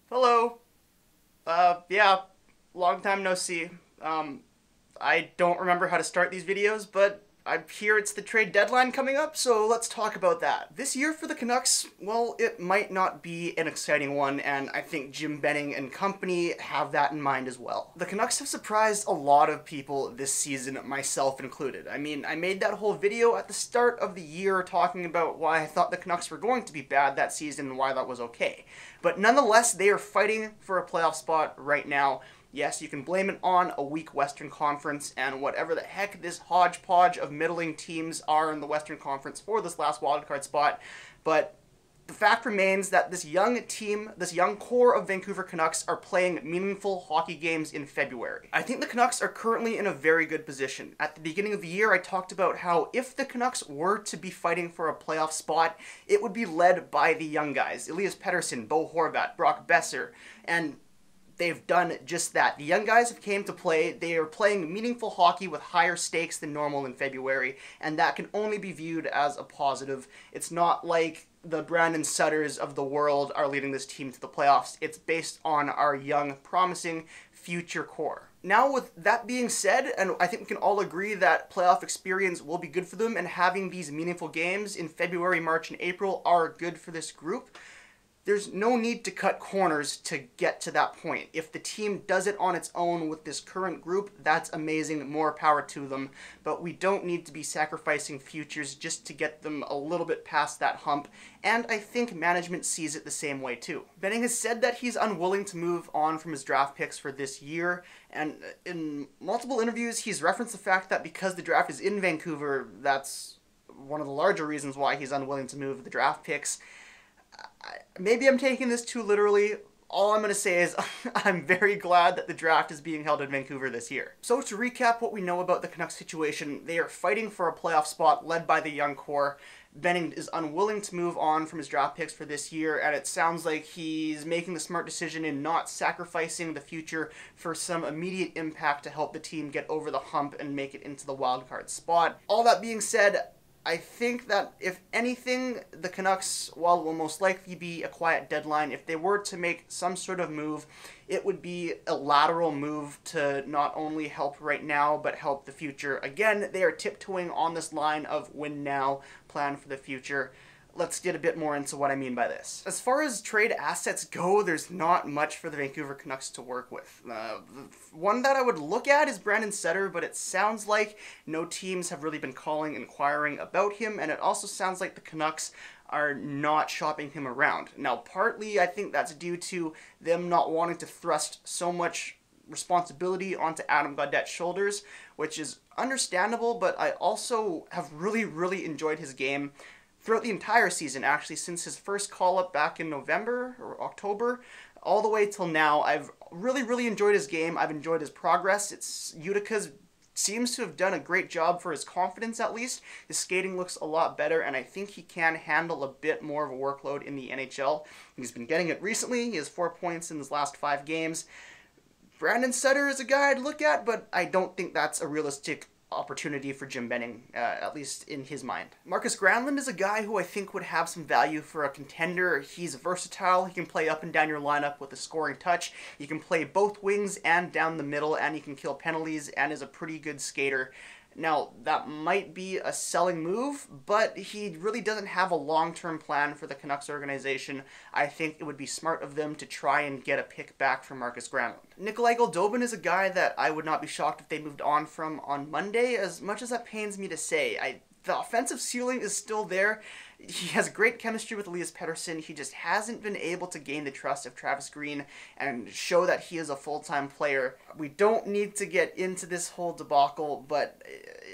Hello. Yeah, long time no see. I don't remember how to start these videos, but I hear it's the trade deadline coming up, so let's talk about that. This year for the Canucks, well, it might not be an exciting one, and I think Jim Benning and company have that in mind as well. The Canucks have surprised a lot of people this season, myself included. I mean, I made that whole video at the start of the year talking about why I thought the Canucks were going to be bad that season and why that was okay. But nonetheless, they are fighting for a playoff spot right now. Yes, you can blame it on a weak Western Conference and whatever the heck this hodgepodge of middling teams are in the Western Conference for this last wildcard spot, but the fact remains that this young team, this young core of Vancouver Canucks are playing meaningful hockey games in February. I think the Canucks are currently in a very good position. At the beginning of the year, I talked about how if the Canucks were to be fighting for a playoff spot, it would be led by the young guys. Elias Pettersson, Bo Horvat, Brock Besser, and they've done just that. The young guys have came to play. They are playing meaningful hockey with higher stakes than normal in February, and that can only be viewed as a positive. It's not like the Brandon Sutters of the world are leading this team to the playoffs. It's based on our young, promising future core. Now, with that being said, and I think we can all agree that playoff experience will be good for them, and having these meaningful games in February, March, and April are good for this group, there's no need to cut corners to get to that point. If the team does it on its own with this current group, that's amazing, more power to them. But we don't need to be sacrificing futures just to get them a little bit past that hump, and I think management sees it the same way too. Benning has said that he's unwilling to move on from his draft picks for this year, and in multiple interviews he's referenced the fact that because the draft is in Vancouver, that's one of the larger reasons why he's unwilling to move the draft picks. Maybe I'm taking this too literally. All I'm going to say is I'm very glad that the draft is being held in Vancouver this year. So to recap what we know about the Canucks situation, they are fighting for a playoff spot led by the young core. Benning is unwilling to move on from his draft picks for this year, and it sounds like he's making the smart decision in not sacrificing the future for some immediate impact to help the team get over the hump and make it into the wildcard spot. All that being said, I think that, if anything, the Canucks, while it will most likely be a quiet deadline, if they were to make some sort of move, it would be a lateral move to not only help right now, but help the future. Again, they are tiptoeing on this line of win now, plan for the future. Let's get a bit more into what I mean by this. As far as trade assets go, there's not much for the Vancouver Canucks to work with. One that I would look at is Brandon Sutter, but it sounds like no teams have really been inquiring about him, and it also sounds like the Canucks are not shopping him around. Now, partly I think that's due to them not wanting to thrust so much responsibility onto Adam Gaudette's shoulders, which is understandable, but I also have really enjoyed his game throughout the entire season, actually, since his first call-up back in November or October, all the way till now. I've really enjoyed his game. I've enjoyed his progress. Utica's seems to have done a great job for his confidence, at least. His skating looks a lot better, and I think he can handle a bit more of a workload in the NHL. He's been getting it recently. He has 4 points in his last 5 games. Brandon Sutter is a guy I'd look at, but I don't think that's a realistic opportunity for Jim Benning, at least in his mind. Marcus Granlund is a guy who I think would have some value for a contender. He's versatile. He can play up and down your lineup with a scoring touch. He can play both wings and down the middle, and he can kill penalties and is a pretty good skater. Now, that might be a selling move, but he really doesn't have a long-term plan for the Canucks organization. I think it would be smart of them to try and get a pick back from Marcus Granlund. Nikolai Goldobin is a guy that I would not be shocked if they moved on from on Monday, as much as that pains me to say. The offensive ceiling is still there. He has great chemistry with Elias Pettersson. He just hasn't been able to gain the trust of Travis Green and show that he is a full-time player. We don't need to get into this whole debacle, but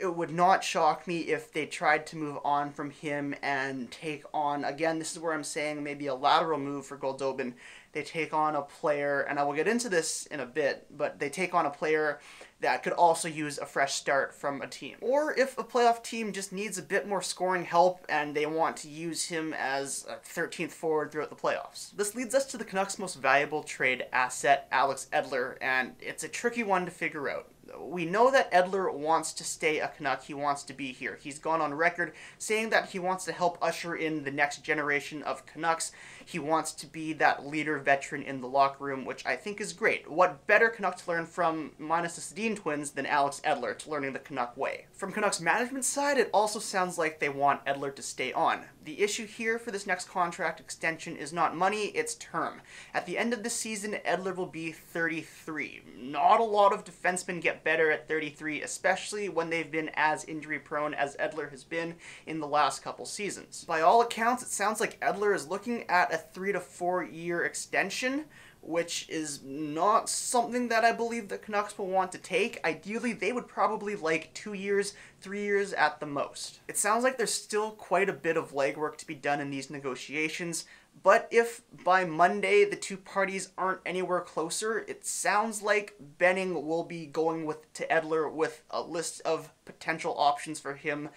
it would not shock me if they tried to move on from him and take on, again, this is where I'm saying maybe a lateral move for Goldobin. They take on a player, and I will get into this in a bit, but they take on a player that could also use a fresh start from a team. Or if a playoff team just needs a bit more scoring help and they want to use him as a 13th forward throughout the playoffs. This leads us to the Canucks' most valuable trade asset, Alex Edler, and it's a tricky one to figure out. We know that Edler wants to stay a Canuck. He wants to be here. He's gone on record saying that he wants to help usher in the next generation of Canucks. He wants to be that leader veteran in the locker room, which I think is great. What better Canuck to learn from, minus the Sedin twins, than Alex Edler to learning the Canuck way? From Canucks management side, it also sounds like they want Edler to stay on. The issue here for this next contract extension is not money, it's term. At the end of the season, Edler will be 33. Not a lot of defensemen get better at 33, especially when they've been as injury prone as Edler has been in the last couple seasons. By all accounts, it sounds like Edler is looking at a 3 to 4 year extension, which is not something that I believe the Canucks will want to take. Ideally, they would probably like 2 years, 3 years at the most. It sounds like there's still quite a bit of legwork to be done in these negotiations, but if by Monday the two parties aren't anywhere closer, it sounds like Benning will be going to Edler with a list of potential options for him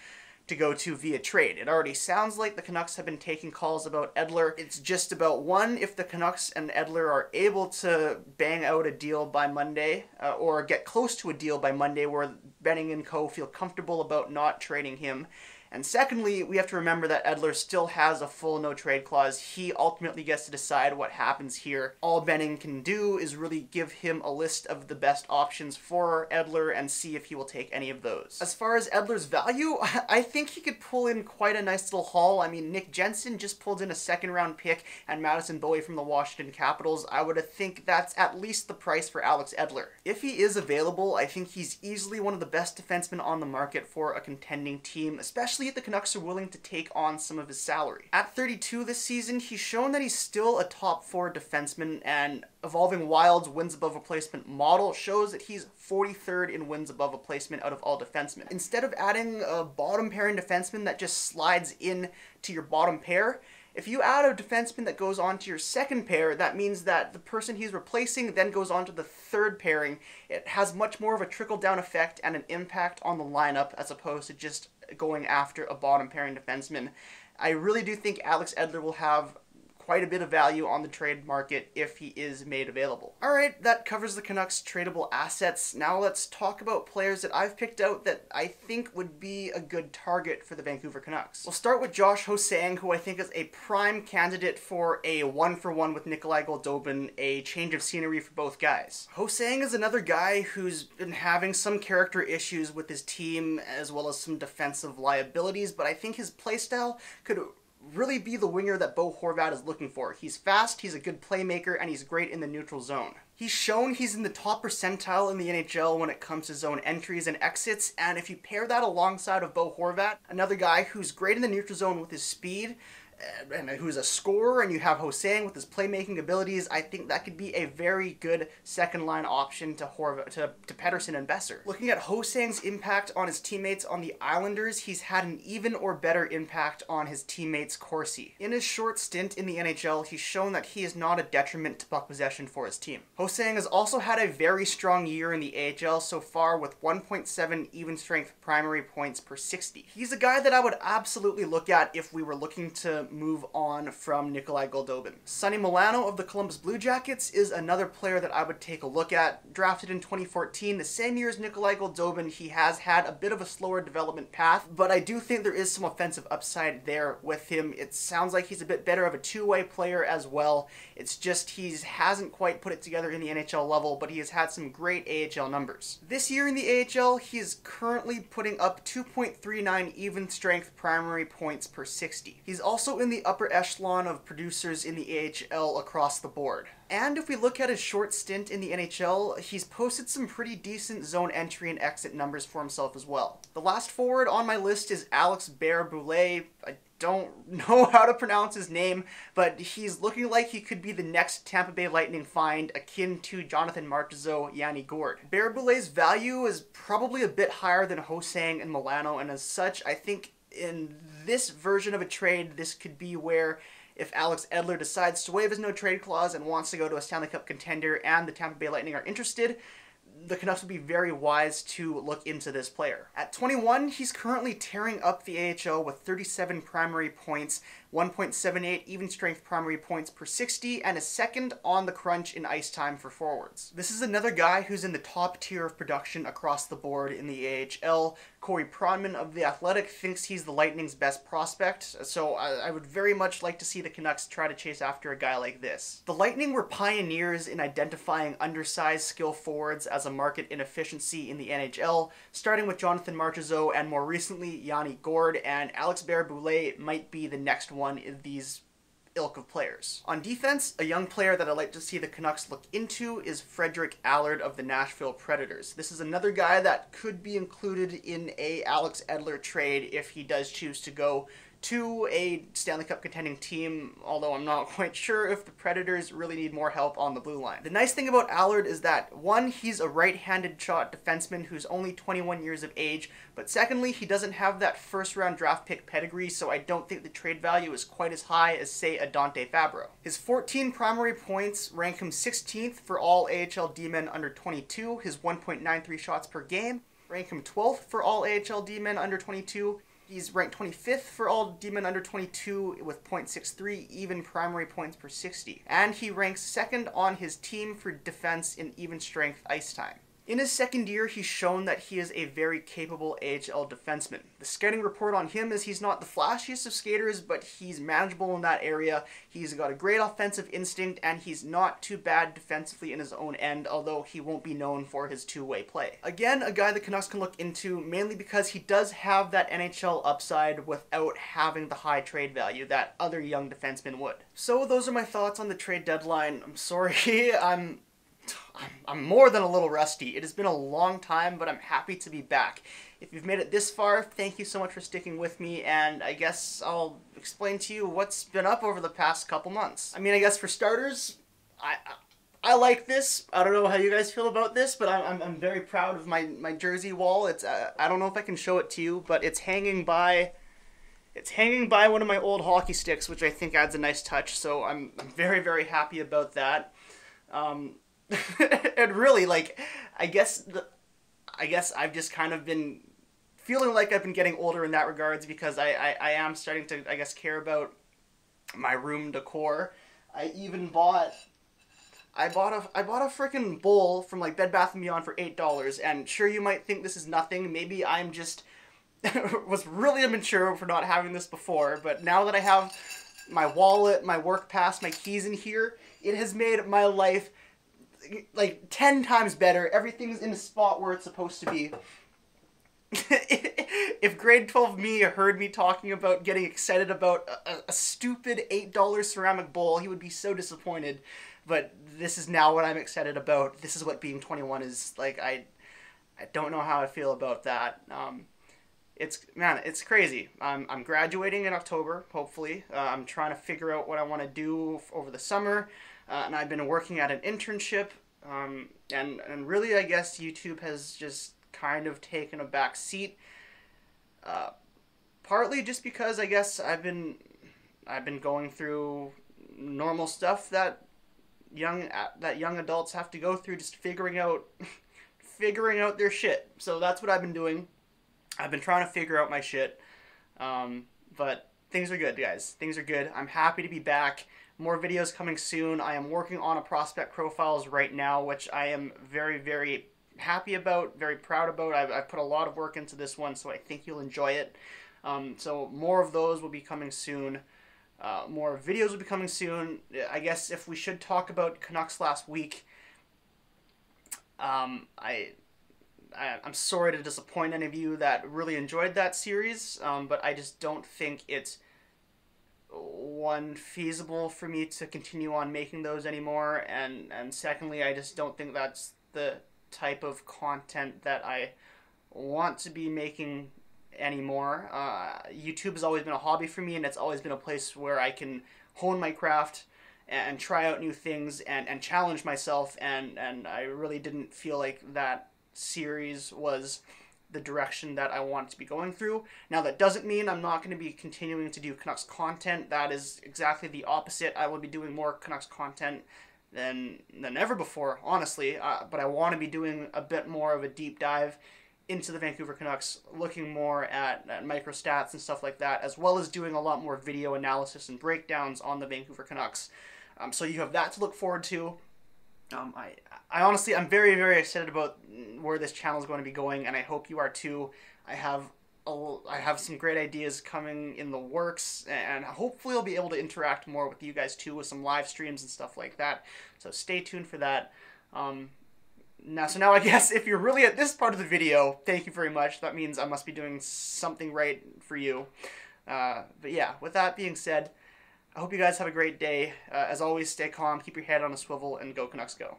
to go to via trade. It already sounds like the Canucks have been taking calls about Edler. It's just about, one, if the Canucks and Edler are able to bang out a deal by Monday, or get close to a deal by Monday where Benning and co. feel comfortable about not trading him. And secondly, we have to remember that Edler still has a full no-trade clause. He ultimately gets to decide what happens here. All Benning can do is really give him a list of the best options for Edler and see if he will take any of those. As far as Edler's value, I think he could pull in quite a nice little haul. I mean, Nick Jensen just pulled in a second-round pick and Madison Bowie from the Washington Capitals. I would think that's at least the price for Alex Edler. If he is available, I think he's easily one of the best defensemen on the market for a contending team, especially if the Canucks are willing to take on some of his salary. At 32 this season, he's shown that he's still a top 4 defenseman, and Evolving Wild's wins above replacement model shows that he's 43rd in wins above replacement out of all defensemen. Instead of adding a bottom pairing defenseman that just slides in to your bottom pair, if you add a defenseman that goes on to your second pair, that means that the person he's replacing then goes on to the third pairing. It has much more of a trickle-down effect and an impact on the lineup as opposed to just going after a bottom pairing defenseman. I really do think Alex Edler will have quite a bit of value on the trade market if he is made available. Alright, that covers the Canucks' tradable assets. Now let's talk about players that I've picked out that I think would be a good target for the Vancouver Canucks. We'll start with Josh Ho-Sang, who I think is a prime candidate for a 1-for-1 with Nikolai Goldobin, a change of scenery for both guys. Ho-Sang is another guy who's been having some character issues with his team as well as some defensive liabilities, but I think his playstyle could really be the winger that Bo Horvat is looking for. He's fast, he's a good playmaker, and he's great in the neutral zone. He's shown he's in the top percentile in the NHL when it comes to zone entries and exits, and if you pair that alongside of Bo Horvat, another guy who's great in the neutral zone with his speed, and who's a scorer, and you have Ho-Sang with his playmaking abilities, I think that could be a very good second-line option to Pettersson and Besser. Looking at Ho-Sang's impact on his teammates on the Islanders, he's had an even or better impact on his teammates Corsi. In his short stint in the NHL, he's shown that he is not a detriment to puck possession for his team. Ho-Sang has also had a very strong year in the AHL so far with 1.7 even-strength primary points per 60. He's a guy that I would absolutely look at if we were looking to move on from Nikolai Goldobin. Sonny Milano of the Columbus Blue Jackets is another player that I would take a look at. Drafted in 2014, the same year as Nikolai Goldobin, he has had a bit of a slower development path, but I do think there is some offensive upside there with him. It sounds like he's a bit better of a two-way player as well. It's just he hasn't quite put it together in the NHL level, but he has had some great AHL numbers. This year in the AHL, he's currently putting up 2.39 even strength primary points per 60. He's also in the upper echelon of producers in the AHL across the board. And if we look at his short stint in the NHL, he's posted some pretty decent zone entry and exit numbers for himself as well. The last forward on my list is Alex barré-boulet. I don't know how to pronounce his name, but he's looking like he could be the next Tampa Bay Lightning find, akin to Jonathan Marchessault, Yanni Gourde. Barré-boulet's value is probably a bit higher than Ho-Sang and Milano, and as such, I think in this version of a trade, this could be where if Alex Edler decides to waive his no-trade clause and wants to go to a Stanley Cup contender and the Tampa Bay Lightning are interested, the Canucks would be very wise to look into this player. At 21, he's currently tearing up the AHL with 37 primary points, 1.78 even strength primary points per 60, and is second on the crunch in ice time for forwards. This is another guy who's in the top tier of production across the board in the AHL. Corey Pronman of The Athletic thinks he's the Lightning's best prospect, so I would very much like to see the Canucks try to chase after a guy like this. The Lightning were pioneers in identifying undersized skill forwards as a market inefficiency in the NHL, starting with Jonathan Marchessault and more recently Yanni Gourde, and Alex Barré-Boulet might be the next one in these ilk of players. On defense, a young player that I'd like to see the Canucks look into is Frederick Allard of the Nashville Predators. This is another guy that could be included in a Alex Edler trade if he does choose to go to a Stanley Cup contending team, although I'm not quite sure if the Predators really need more help on the blue line. The nice thing about Allard is that, one, he's a right-handed shot defenseman who's only 21 years of age, but secondly, he doesn't have that first-round draft pick pedigree, so I don't think the trade value is quite as high as, say, a Dante Fabro. His 14 primary points rank him 16th for all AHL D-men under 22, his 1.93 shots per game rank him 12th for all AHL D-men under 22, he's ranked 25th for all D-men under 22 with .63 even primary points per 60. And he ranks second on his team for defense in even strength ice time. In his second year, he's shown that he is a very capable AHL defenseman. The scouting report on him is he's not the flashiest of skaters, but he's manageable in that area. He's got a great offensive instinct, and he's not too bad defensively in his own end, although he won't be known for his two-way play. Again, a guy the Canucks can look into, mainly because he does have that NHL upside without having the high trade value that other young defensemen would. So those are my thoughts on the trade deadline. I'm sorry, I'm more than a little rusty. It has been a long time, but I'm happy to be back. If you've made it this far, thank you so much for sticking with me, and I guess I'll explain to you what's been up over the past couple months. I mean, I guess for starters, I like this. I don't know how you guys feel about this, but I'm very proud of my jersey wall. It's I don't know if I can show it to you, but it's hanging by one of my old hockey sticks, which I think adds a nice touch. So I'm very, very happy about that. And really, like, I guess I've just kind of been feeling like I've been getting older in that regards, because I am starting to, I guess, care about my room decor. I bought a freaking bowl from like Bed Bath & Beyond for $8, and sure, you might think this is nothing. Maybe I'm just was really immature for not having this before, but now that I have my wallet, my work pass, my keys in here, it has made my life like 10 times better. Everything's in a spot where it's supposed to be. If grade 12 me heard me talking about getting excited about a stupid $8 ceramic bowl, he would be so disappointed. But this is now what I'm excited about. This is what being 21 is like. I don't know how I feel about that. It's crazy. I'm graduating in October, hopefully. I'm trying to figure out what I want to do over the summer. And I've been working at an internship, and really, I guess YouTube has just kind of taken a back seat. Partly just because I guess I've been going through normal stuff that young adults have to go through, just figuring out their shit. So that's what I've been doing. I've been trying to figure out my shit. But things are good, guys. Things are good. I'm happy to be back. More videos coming soon. I am working on a prospect profiles right now, which I am very, very happy about, very proud about. I've put a lot of work into this one, so I think you'll enjoy it. So more of those will be coming soon. More videos will be coming soon. I guess if we should talk about Canucks last week, I'm sorry to disappoint any of you that really enjoyed that series, but I just don't think it's feasible for me to continue on making those anymore, and secondly, I just don't think that's the type of content that I want to be making anymore. YouTube has always been a hobby for me, and it's always been a place where I can hone my craft and try out new things and challenge myself, and I really didn't feel like that series was the direction that I want to be going through. Now, that doesn't mean I'm not going to be continuing to do Canucks content. That is exactly the opposite. I will be doing more Canucks content than ever before, honestly. But I want to be doing a bit more of a deep dive into the Vancouver Canucks, looking more at micro stats and stuff like that, as well as doing a lot more video analysis and breakdowns on the Vancouver Canucks. So you have that to look forward to. I honestly, I'm very, very excited about where this channel is going to be going, and I hope you are too. I have some great ideas coming in the works, and hopefully I'll be able to interact more with you guys too, with some live streams and stuff like that. So stay tuned for that. So now I guess if you're really at this part of the video, thank you very much. That means I must be doing something right for you. But yeah, with that being said, I hope you guys have a great day. As always, stay calm, keep your head on a swivel, and go Canucks go.